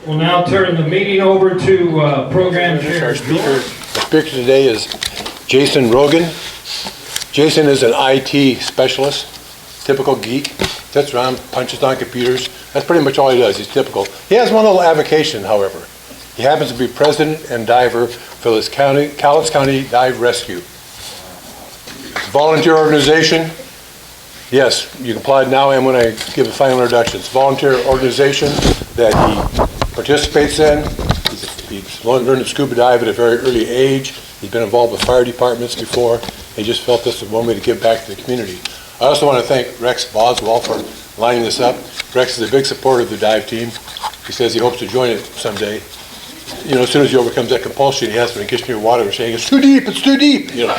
We'll now turn the meeting over to Program Chair. Our speaker today is Jayson Rogen. Jayson is an IT specialist, typical geek, sits around, punches on computers. That's pretty much all he does. He's typical. He has one little avocation, however. He happens to be president and diver for this Cowlitz County Dive Rescue. It's a volunteer organization. Yes, you can apply now and when I give the final introduction. It's a volunteer organization that he participates in. He's learned to scuba dive at a very early age. He's been involved with fire departments before. He just felt this was one way to give back to the community. I also want to thank Rex Boswell for lining this up. Rex is a big supporter of the dive team. He says he hopes to join it someday. You know, as soon as he overcomes that compulsion he has when he gets near water, saying, "It's too deep, it's too deep," you know.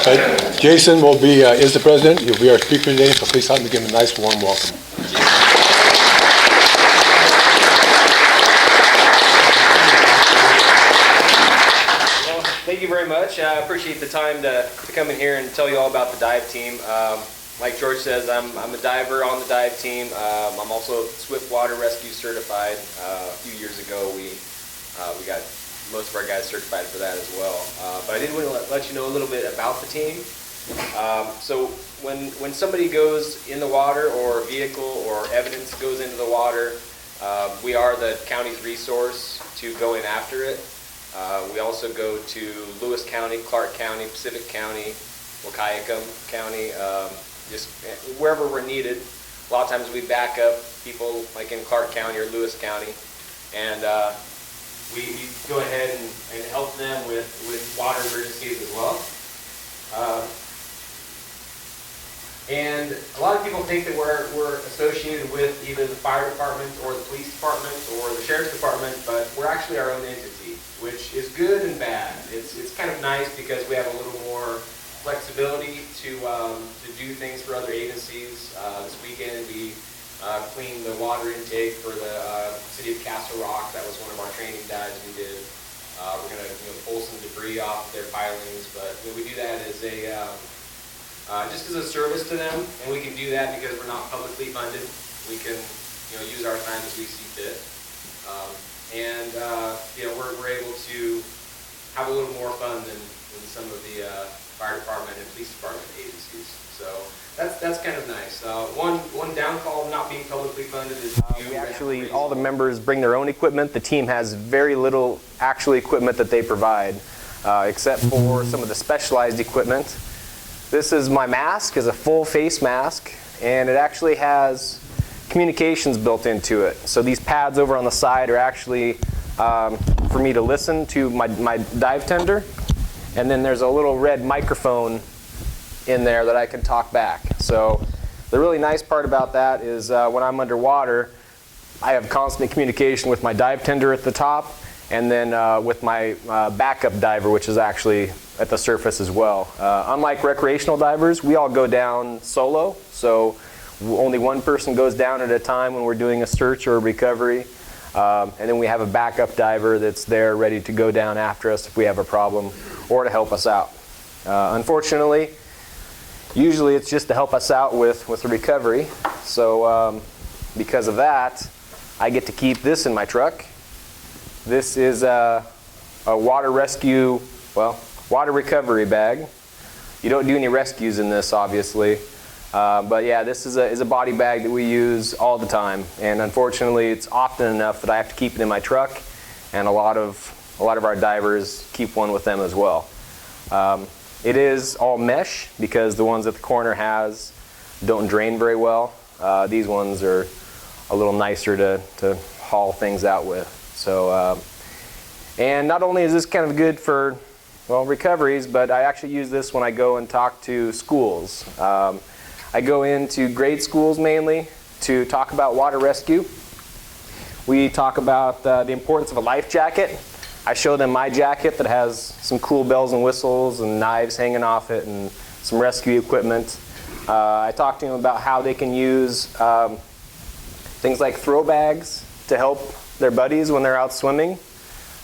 But Jayson will be is the president. He'll be our speaker today, so please help me give him a nice warm welcome. Well, thank you very much. I appreciate the time to come in here and tell you all about the dive team. Like George says, I'm a diver on the dive team. I'm also Swift Water Rescue certified. A few years ago, we got most of our guys certified for that as well. But I did want to let you know a little bit about the team. So when somebody goes in the water, or a vehicle or evidence goes into the water, we are the county's resource to go in after it. We also go to Lewis County, Clark County, Pacific County, Wahkiakum County, just wherever we're needed. A lot of times we back up people like in Clark County or Lewis County, and we go ahead and help them with water emergencies as well. And a lot of people think that we're associated with either the fire department or the police department or the sheriff's department, but we're actually our own entity, which is good and bad. It's kind of nice because we have a little more flexibility to do things for other agencies. This weekend we cleaned the water intake for the city of Castle Rock. That was one of our training dives we did. We're going to pull some debris off their pilings, but we do that as a just as a service to them, and we can do that because we're not publicly funded. We can use our time as we see fit, and we're able to have a little more fun than some of the fire department and police department agencies. So that's kind of nice. One downfall of not being publicly funded is we actually, all the members bring their own equipment. The team has very little actual equipment that they provide, except for some of the specialized equipment. This is my mask, is a full face mask, and it actually has communications built into it. So these pads over on the side are actually for me to listen to my dive tender, and then there's a little red microphone in there that I can talk back. So the really nice part about that is when I'm underwater, I have constant communication with my dive tender at the top, and then with my backup diver, which is actually at the surface as well. Unlike recreational divers, we all go down solo, so only one person goes down at a time when we're doing a search or a recovery, and then we have a backup diver that's there ready to go down after us if we have a problem or to help us out. Unfortunately, usually it's just to help us out with the recovery, so because of that, I get to keep this in my truck. This is a water rescue, water recovery bag. You don't do any rescues in this, obviously, but yeah, this is a body bag that we use all the time, and unfortunately, it's often enough that I have to keep it in my truck, and a lot of our divers keep one with them as well. It is all mesh because the ones that the corner has don't drain very well. These ones are a little nicer to haul things out with. So, and not only is this kind of good for recoveries, but I actually use this when I go and talk to schools. I go into grade schools mainly to talk about water rescue. We talk about the importance of a life jacket. I show them my jacket that has some cool bells and whistles and knives hanging off it and some rescue equipment. I talk to them about how they can use things like throw bags to help their buddies when they're out swimming,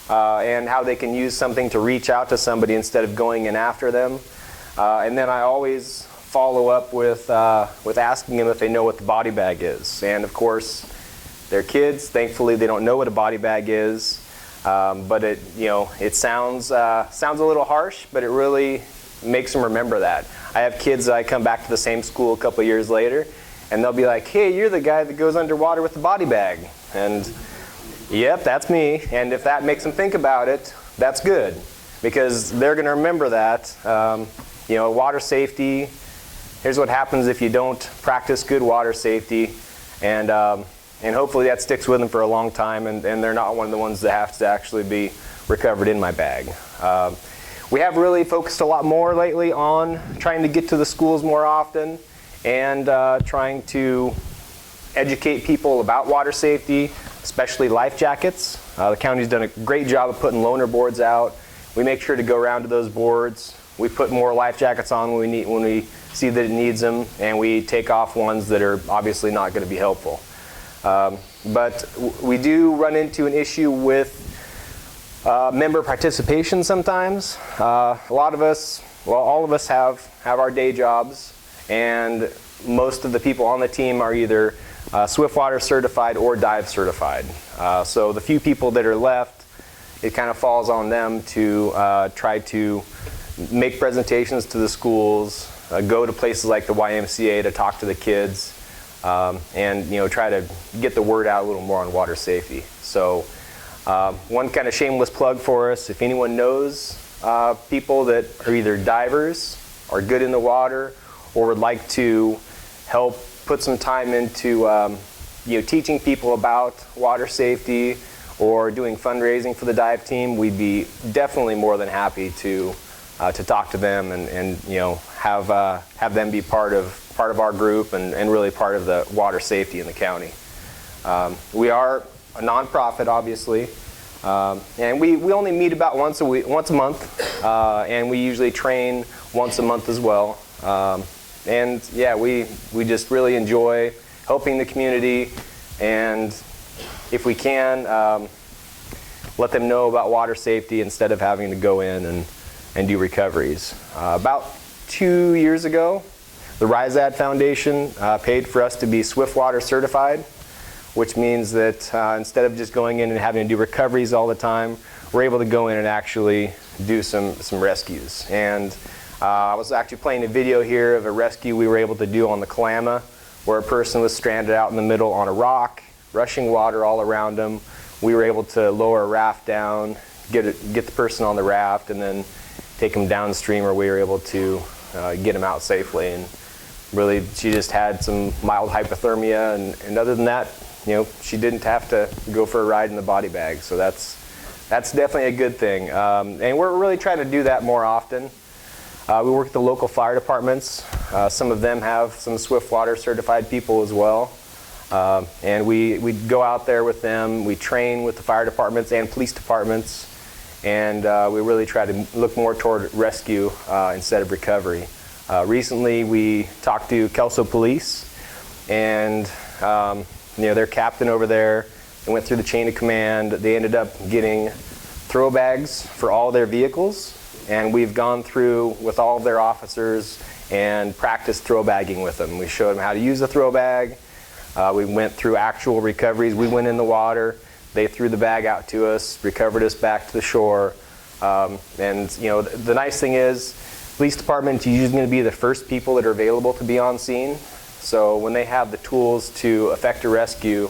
and how they can use something to reach out to somebody instead of going in after them. And then I always follow up with asking them if they know what the body bag is. And of course, they're kids. Thankfully, they don't know what a body bag is. But it sounds a little harsh, but it really makes them remember that. I have kids that I come back to the same school a couple years later, and they'll be like, "Hey, you're the guy that goes underwater with the body bag." And yep, that's me. And if that makes them think about it, that's good, because they're going to remember that. Water safety. Here's what happens if you don't practice good water safety, and hopefully that sticks with them for a long time, and they're not one of the ones that have to actually be recovered in my bag. We have really focused a lot more lately on trying to get to the schools more often and trying to educate people about water safety, especially life jackets. The county's done a great job of putting loaner boards out. We make sure to go around to those boards. We put more life jackets on when we see that it needs them, and we take off ones that are obviously not going to be helpful. But we do run into an issue with member participation sometimes. A lot of us, well, all of us have our day jobs, and most of the people on the team are either Swiftwater certified or dive certified. So the few people that are left, it kind of falls on them to try to make presentations to the schools, go to places like the YMCA to talk to the kids, and try to get the word out a little more on water safety. So one kind of shameless plug for us: if anyone knows people that are either divers, are good in the water, or would like to help put some time into teaching people about water safety or doing fundraising for the dive team, we'd be definitely more than happy to talk to them and have them be part of our group and really part of the water safety in the county. We are a nonprofit, obviously, and we only meet about once a month, and we usually train once a month as well. And yeah, we just really enjoy helping the community, and if we can, let them know about water safety instead of having to go in and do recoveries. About 2 years ago, the RISAD Foundation paid for us to be Swiftwater certified, which means that instead of just going in and having to do recoveries all the time, we're able to go in and actually do some rescues. And I was actually playing a video here of a rescue we were able to do on the Kalama, where a person was stranded out in the middle on a rock, rushing water all around them. We were able to lower a raft down, get the person on the raft, and then take them downstream, where we were able to get them out safely. And really, she just had some mild hypothermia, and other than that, she didn't have to go for a ride in the body bag. So that's definitely a good thing. And we're really trying to do that more often. We work with the local fire departments. Some of them have some Swiftwater certified people as well. And we go out there with them. We train with the fire departments and police departments. And we really try to look more toward rescue instead of recovery. Recently, we talked to Kelso Police, and their captain over there, they went through the chain of command. They ended up getting throw bags for all their vehicles, and we've gone through with all of their officers and practiced throw bagging with them. We showed them how to use the throw bag. We went through actual recoveries. We went in the water. They threw the bag out to us, recovered us back to the shore. And the nice thing is, police department is usually going to be the first people that are available to be on scene. So when they have the tools to effect a rescue,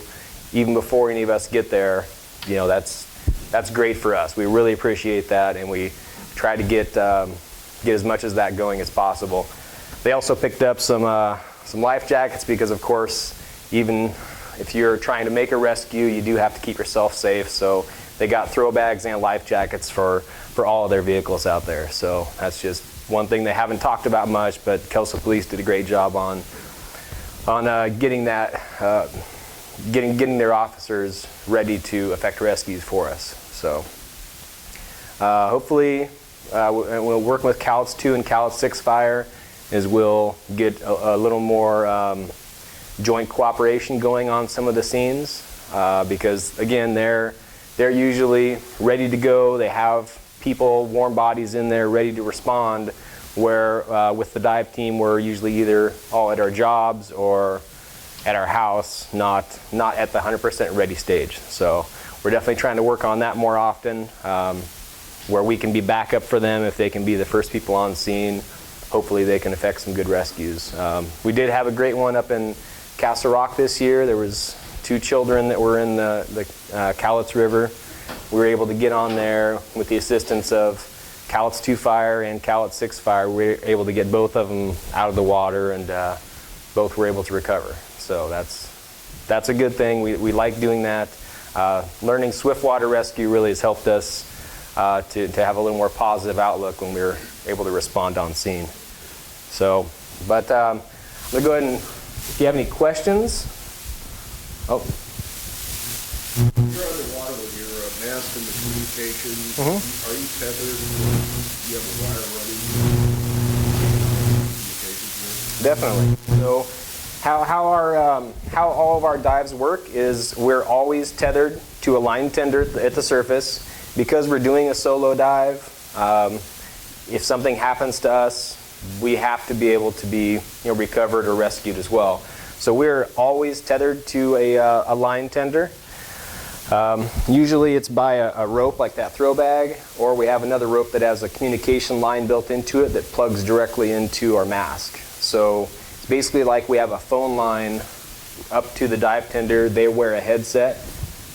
even before any of us get there, that's great for us. We really appreciate that, and we try to get as much as that going as possible. They also picked up some life jackets, because of course, even if you're trying to make a rescue, you do have to keep yourself safe. So they got throw bags and life jackets for all of their vehicles out there. So that's just one thing they haven't talked about much, but Kelso Police did a great job on getting that, getting their officers ready to effect rescues for us. So hopefully, we'll work with Cowlitz 2 and Cowlitz 6 Fire, is we'll get a little more joint cooperation going on some of the scenes, because again, they're usually ready to go. They have people, warm bodies in there ready to respond where with the dive team we're usually either all at our jobs or at our house, not at the 100% ready stage. So we're definitely trying to work on that more often, where we can be backup for them if they can be the first people on scene. Hopefully they can effect some good rescues. We did have a great one up in Castle Rock this year. There was 2 children that were in the Cowlitz River. We were able to get on there with the assistance of Cowlitz 2 Fire and Cowlitz 6 Fire. We were able to get both of them out of the water, and both were able to recover. So that's a good thing. We like doing that. Learning swift water rescue really has helped us to have a little more positive outlook when we were able to respond on scene. So, but I'm going to go ahead and, if you have any questions. Oh. You're underwater with your mask and the communications. Are you tethered? Do you have a wire running? Communications? Definitely. So how all of our dives work is we're always tethered to a line tender at the surface. Because we're doing a solo dive, if something happens to us, we have to be able to be recovered or rescued as well. So we're always tethered to a line tender. Usually it's by a rope like that throw bag, or we have another rope that has a communication line built into it that plugs directly into our mask. So it's basically like we have a phone line up to the dive tender. They wear a headset,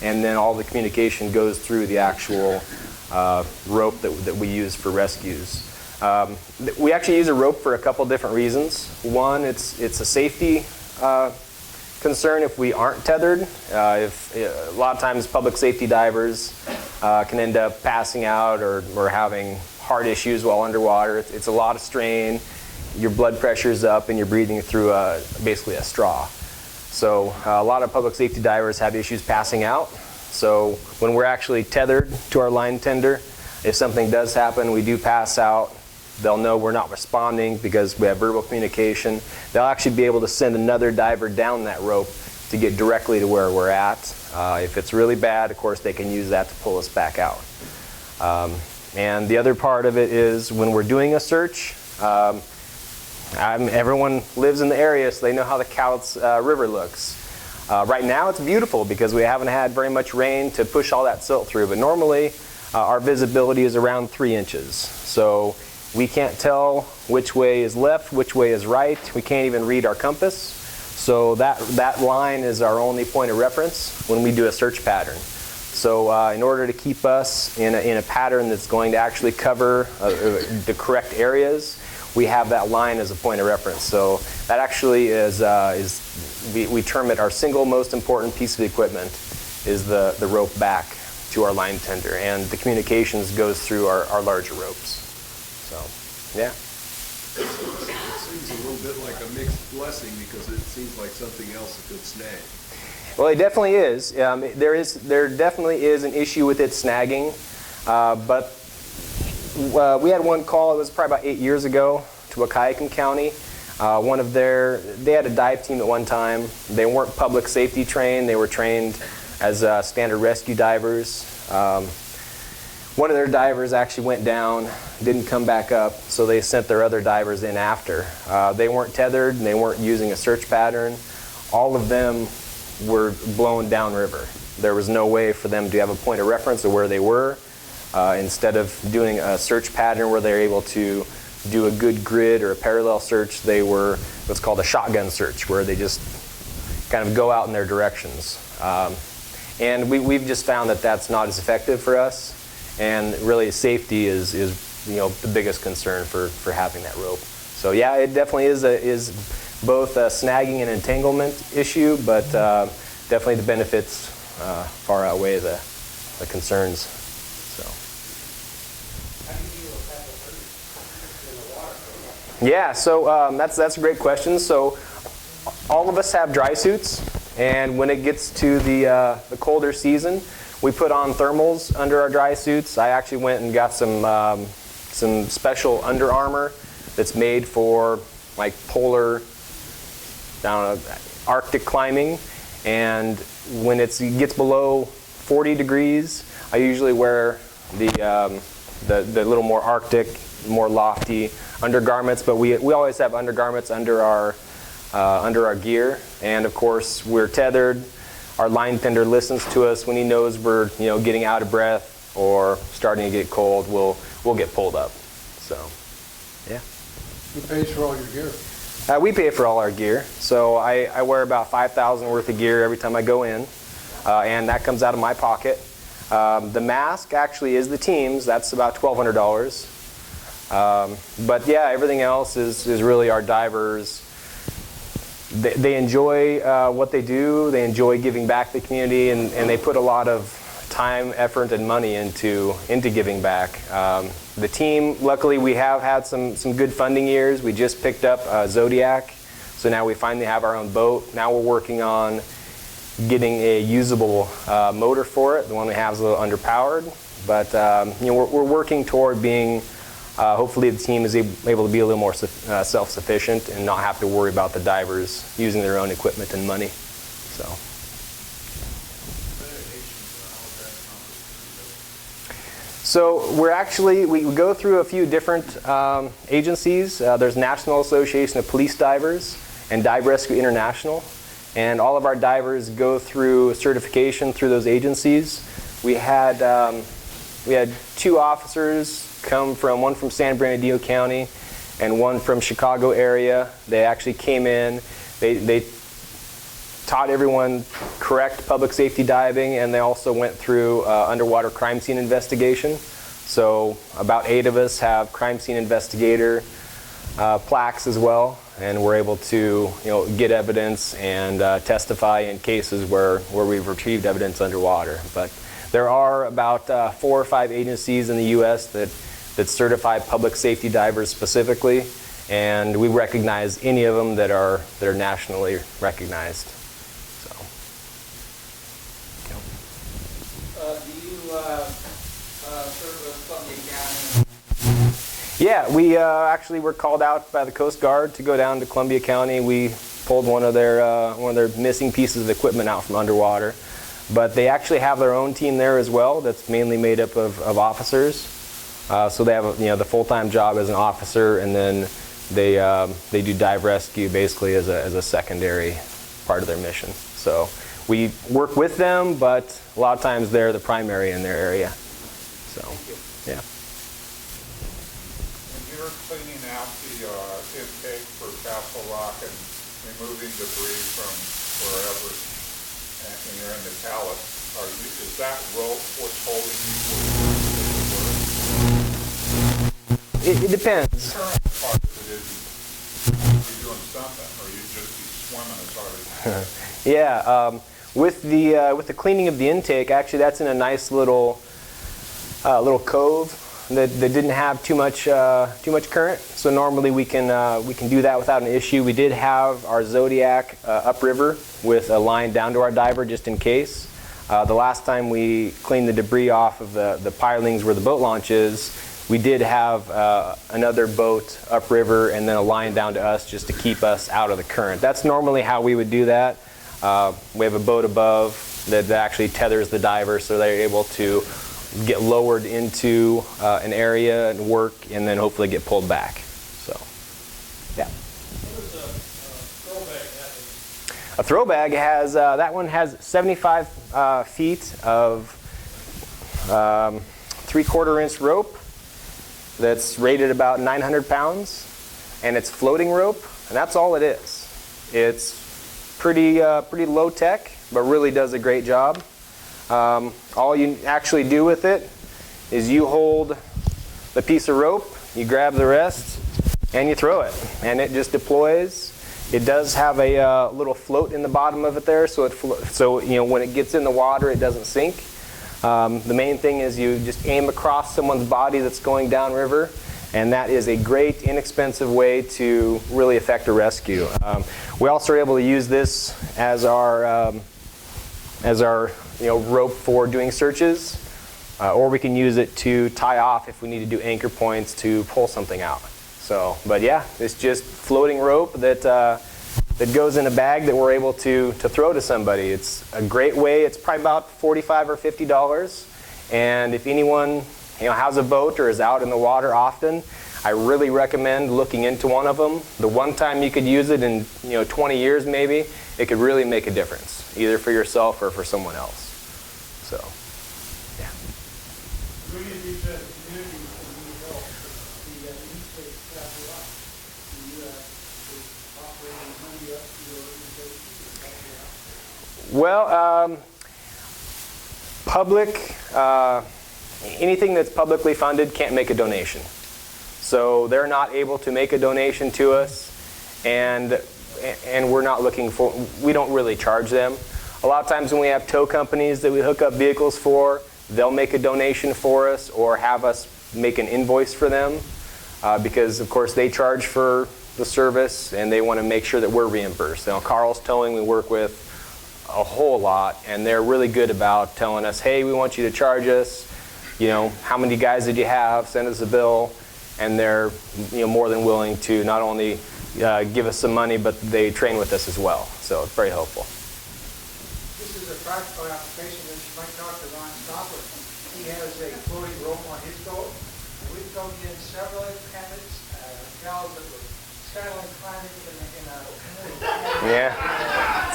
and then all the communication goes through the actual rope that we use for rescues. We actually use a rope for a couple different reasons. One, it's a safety concern if we aren't tethered. A lot of times public safety divers can end up passing out or having heart issues while underwater. It's a lot of strain. Your blood pressure's up and you're breathing through basically a straw. So a lot of public safety divers have issues passing out. So when we're actually tethered to our line tender, if something does happen, we do pass out, they'll know we're not responding because we have verbal communication. They'll actually be able to send another diver down that rope to get directly to where we're at. If it's really bad, of course, they can use that to pull us back out. And the other part of it is when we're doing a search, everyone lives in the area, so they know how the Cowlitz River looks. Right now it's beautiful because we haven't had very much rain to push all that silt through, but normally our visibility is around 3 inches. So we can't tell which way is left, which way is right. We can't even read our compass. So that line is our only point of reference when we do a search pattern. So in order to keep us in a pattern that's going to actually cover the correct areas, we have that line as a point of reference. So that actually is we term it our single most important piece of equipment is the rope back to our line tender, and the communications goes through our larger ropes. So, yeah. It seems a little bit like a mixed blessing because it seems like something else that could snag. Well, it definitely is. There definitely is an issue with it snagging, but we had one call, it was probably about 8 years ago, to Wahkiakum County. They had a dive team at one time. They weren't public safety trained, they were trained as standard rescue divers. One of their divers actually went down, didn't come back up, so they sent their other divers in after. They weren't tethered, and they weren't using a search pattern. All of them were blown downriver. There was no way for them to have a point of reference of where they were. Instead of doing a search pattern where they're able to do a good grid or a parallel search, they were what's called a shotgun search, where they just kind of go out in their directions. And we've just found that that's not as effective for us. And really, safety is the biggest concern for having that rope. So yeah, it definitely is both a snagging and entanglement issue, but definitely the benefits far outweigh the concerns. So. Yeah, so that's a great question. So all of us have dry suits, and when it gets to the colder season, we put on thermals under our dry suits. I actually went and got some special Under Armour that's made for like polar, Arctic climbing. And when it gets below 40 degrees, I usually wear the little more Arctic more lofty undergarments, but we always have undergarments under our gear. And of course, we're tethered. Our line tender listens to us when he knows we're getting out of breath or starting to get cold. We'll get pulled up. So, yeah. Who pays for all your gear? We pay for all our gear. So I wear about $5,000 worth of gear every time I go in, and that comes out of my pocket. The mask actually is the team's. That's about $1,200. But yeah, everything else is really our divers. They enjoy what they do. They enjoy giving back to the community, and they put a lot of time, effort, and money into giving back. The team, luckily, we have had some good funding years. We just picked up Zodiac, so now we finally have our own boat. Now we're working on getting a usable motor for it. The one we have is a little underpowered, but we're working toward being. Hopefully the team is able to be a little more self-sufficient and not have to worry about the divers using their own equipment and money. So we go through a few different agencies. There's National Association of Police Divers and Dive Rescue International, and all of our divers go through certification through those agencies. We had 2 officers come from, one from San Bernardino County and one from Chicago area. They actually came in, they taught everyone correct public safety diving, and they also went through underwater crime scene investigation. So about 8 of us have crime scene investigator plaques as well, and we're able to get evidence and testify in cases where we've retrieved evidence underwater. But there are about 4 or 5 agencies in the U.S. that certify public safety divers specifically, and we recognize any of them that are nationally recognized. So. Do you serve Columbia County? Yeah, we actually were called out by the Coast Guard to go down to Columbia County. We pulled one of their missing pieces of equipment out from underwater. But they actually have their own team there as well that's mainly made up of officers. So they have the full-time job as an officer, and then they do dive rescue basically as a secondary part of their mission. So we work with them, but a lot of times they're the primary in their area. So, yeah. When you're cleaning out the intake for Castle Rock and removing debris from wherever, and you're in the Cowlitz, is that rope what's holding you? It depends. The current part of it is you're doing something, or you just be swimming as hard as you can. Yeah, with the cleaning of the intake, actually that's in a nice little cove that didn't have too much current. So normally we can do that without an issue. We did have our Zodiac upriver with a line down to our diver just in case. The last time we cleaned the debris off of the pilings where the boat launch is, we did have another boat upriver and then a line down to us just to keep us out of the current. That's normally how we would do that. We have a boat above that actually tethers the diver, so they're able to get lowered into an area and work, and then hopefully get pulled back. So, yeah. What is a throw bag? A throw bag has, that one has 75 feet of 3/4 inch rope that's rated about 900 pounds, and it's floating rope, and that's all it is. It's pretty low tech, but really does a great job. All you actually do with it is you hold the piece of rope, you grab the rest, and you throw it, and it just deploys. It does have a little float in the bottom of it there, so when it gets in the water, it doesn't sink. The main thing is you just aim across someone's body that's going downriver, and that is a great, inexpensive way to really effect a rescue. We also are able to use this as our rope for doing searches, or we can use it to tie off if we need to do anchor points to pull something out. So, but yeah, it's just floating rope that goes in a bag that we're able to throw to somebody. It's a great way. It's probably about $45 or $50, and if anyone has a boat or is out in the water often, I really recommend looking into one of them. The one time you could use it in 20 years maybe, it could really make a difference, either for yourself or for someone else. So, yeah. Who do you think the community can need help? The intake staff a lot. Do you offering money up to your organization to help you out? Well, anything that's publicly funded can't make a donation. So they're not able to make a donation to us, and we're not looking for, we don't really charge them. A lot of times when we have tow companies that we hook up vehicles for, they'll make a donation for us or have us make an invoice for them because of course they charge for the service and they want to make sure that we're reimbursed. Now Carl's Towing we work with a whole lot, and they're really good about telling us, hey, we want you to charge us, how many guys did you have, send us a bill, and they're more than willing to not only give us some money, but they train with us as well. So it's very helpful. This is a practical application that you might talk to Ron Stopper. He has a floating rope on his boat, and we've towed in several independents, gals that were skyline climbing in a canoe. Yeah.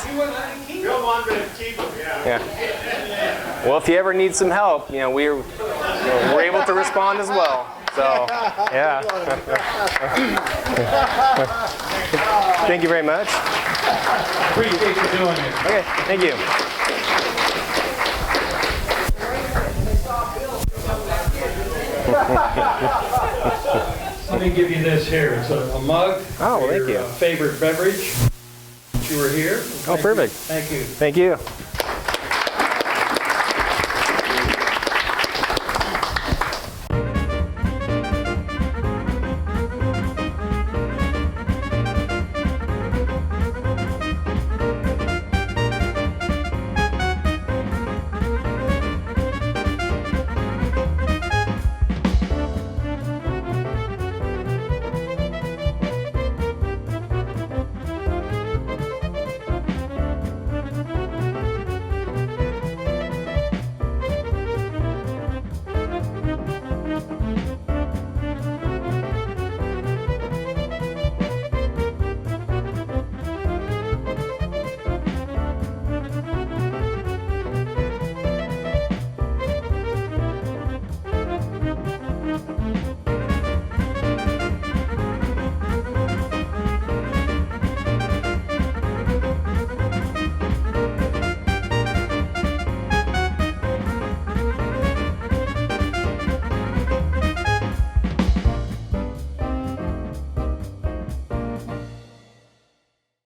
He wouldn't let me keep Bill wanted to keep them, yeah. Yeah. Well, if you ever need some help, we're able to respond as well. So, yeah. Thank you very much. Appreciate you doing it. Okay, thank you. Let me give you this here. It's a mug. Oh, for thank your, you. favorite beverage. You were here. Oh, perfect. Thank you. Thank you.